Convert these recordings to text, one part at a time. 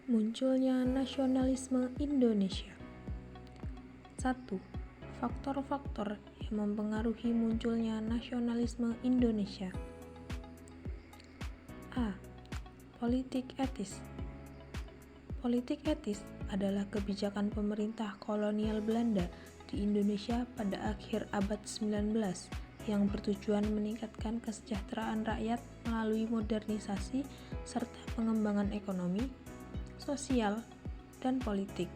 Munculnya nasionalisme Indonesia. 1. Faktor-faktor yang mempengaruhi munculnya nasionalisme Indonesia. A. Politik etis. Politik etis adalah kebijakan pemerintah kolonial Belanda di Indonesia pada akhir abad 19 yang bertujuan meningkatkan kesejahteraan rakyat melalui modernisasi serta pengembangan ekonomi, sosial, dan politik.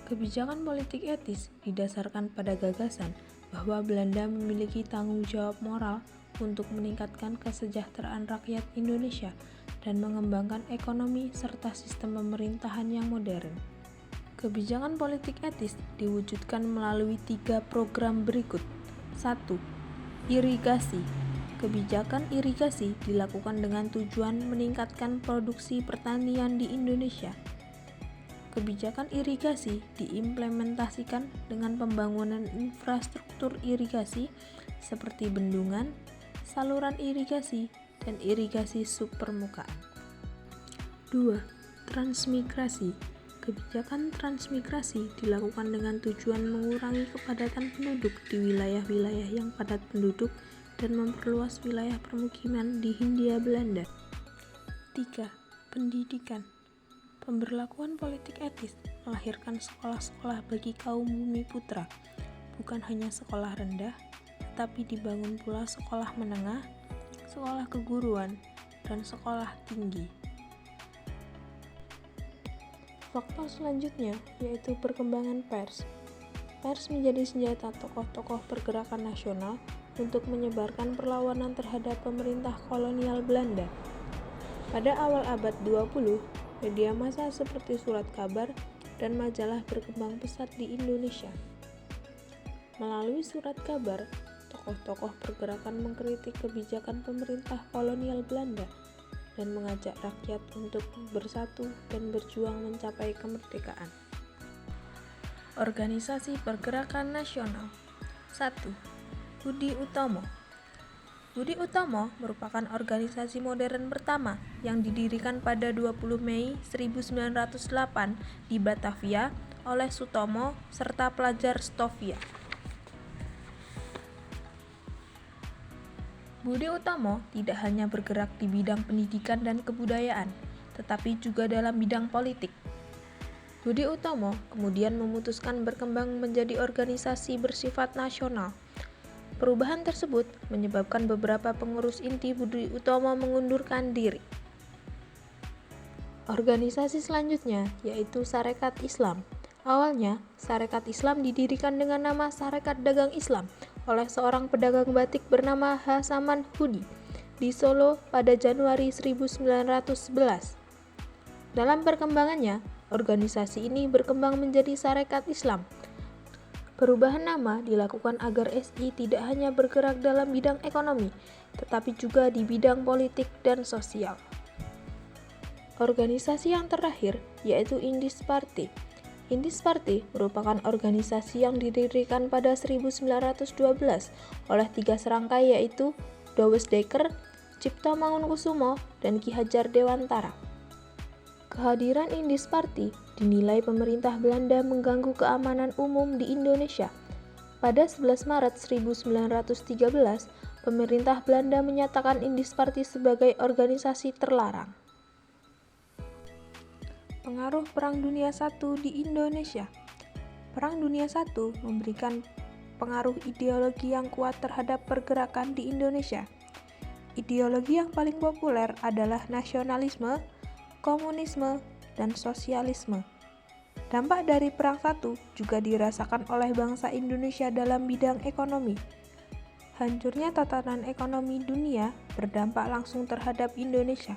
Kebijakan politik etis didasarkan pada gagasan bahwa Belanda memiliki tanggung jawab moral untuk meningkatkan kesejahteraan rakyat Indonesia dan mengembangkan ekonomi serta sistem pemerintahan yang modern. Kebijakan politik etis diwujudkan melalui 3 program berikut. 1. Irigasi. Kebijakan irigasi dilakukan dengan tujuan meningkatkan produksi pertanian di Indonesia. Kebijakan irigasi diimplementasikan dengan pembangunan infrastruktur irigasi seperti bendungan, saluran irigasi, dan irigasi subpermukaan. 2. Transmigrasi. Kebijakan transmigrasi dilakukan dengan tujuan mengurangi kepadatan penduduk di wilayah-wilayah yang padat penduduk dan memperluas wilayah permukiman di Hindia Belanda. 3. Pendidikan. Pemberlakuan politik etis melahirkan sekolah-sekolah bagi kaum bumi putra, bukan hanya sekolah rendah, tetapi dibangun pula sekolah menengah, sekolah keguruan, dan sekolah tinggi. Faktor selanjutnya yaitu perkembangan pers. Pers menjadi senjata tokoh-tokoh pergerakan nasional untuk menyebarkan perlawanan terhadap pemerintah kolonial Belanda. Pada awal abad 20, media massa seperti surat kabar dan majalah berkembang pesat di Indonesia. Melalui surat kabar, tokoh-tokoh pergerakan mengkritik kebijakan pemerintah kolonial Belanda dan mengajak rakyat untuk bersatu dan berjuang mencapai kemerdekaan. Organisasi Pergerakan Nasional. 1. Budi Utomo. Budi Utomo merupakan organisasi modern pertama yang didirikan pada 20 Mei 1908 di Batavia oleh Sutomo serta pelajar Stovia. Budi Utomo tidak hanya bergerak di bidang pendidikan dan kebudayaan, tetapi juga dalam bidang politik. Budi Utomo kemudian memutuskan berkembang menjadi organisasi bersifat nasional. Perubahan tersebut menyebabkan beberapa pengurus inti Budi Utomo mengundurkan diri. Organisasi selanjutnya yaitu Sarekat Islam. Awalnya, Sarekat Islam didirikan dengan nama Sarekat Dagang Islam oleh seorang pedagang batik bernama Hasaman Hudi di Solo pada Januari 1911. Dalam perkembangannya, organisasi ini berkembang menjadi Sarekat Islam. Perubahan nama dilakukan agar SI tidak hanya bergerak dalam bidang ekonomi, tetapi juga di bidang politik dan sosial. Organisasi yang terakhir yaitu Indis Party. Indis Party merupakan organisasi yang didirikan pada 1912 oleh 3 serangkai yaitu Douwes Dekker, Cipto Mangunkusumo, dan Ki Hajar Dewantara. Kehadiran Indis Party dinilai pemerintah Belanda mengganggu keamanan umum di Indonesia. Pada 11 Maret 1913, pemerintah Belanda menyatakan Indis Party sebagai organisasi terlarang. Pengaruh Perang Dunia I di Indonesia. Perang Dunia I memberikan pengaruh ideologi yang kuat terhadap pergerakan di Indonesia. Ideologi yang paling populer adalah nasionalisme, komunisme, dan sosialisme. Dampak dari Perang I juga dirasakan oleh bangsa Indonesia dalam bidang ekonomi. Hancurnya tatanan ekonomi dunia berdampak langsung terhadap Indonesia,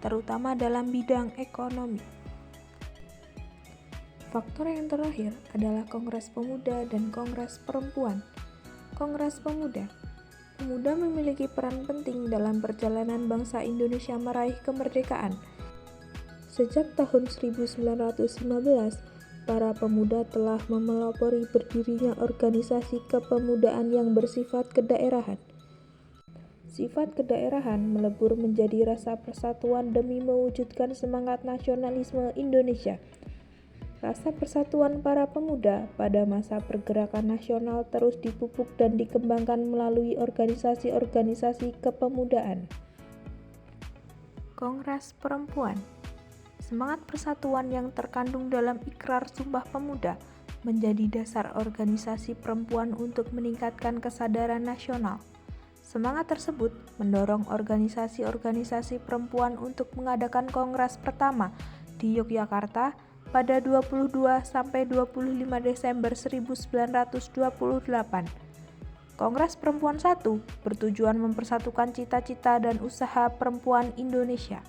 terutama dalam bidang ekonomi. Faktor yang terakhir adalah Kongres Pemuda dan Kongres Perempuan. Kongres Pemuda. Pemuda memiliki peran penting dalam perjalanan bangsa Indonesia meraih kemerdekaan. Sejak tahun 1915, para pemuda telah memelopori berdirinya organisasi kepemudaan yang bersifat kedaerahan. sifat kedaerahan melebur menjadi rasa persatuan demi mewujudkan semangat nasionalisme Indonesia. Rasa persatuan para pemuda pada masa pergerakan nasional terus dipupuk dan dikembangkan melalui organisasi-organisasi kepemudaan. Kongres Perempuan. Semangat persatuan yang terkandung dalam Ikrar Sumpah Pemuda menjadi dasar organisasi perempuan untuk meningkatkan kesadaran nasional. Semangat tersebut mendorong organisasi-organisasi perempuan untuk mengadakan kongres pertama di Yogyakarta pada 22–25 Desember 1928. Kongres Perempuan I bertujuan mempersatukan cita-cita dan usaha perempuan Indonesia.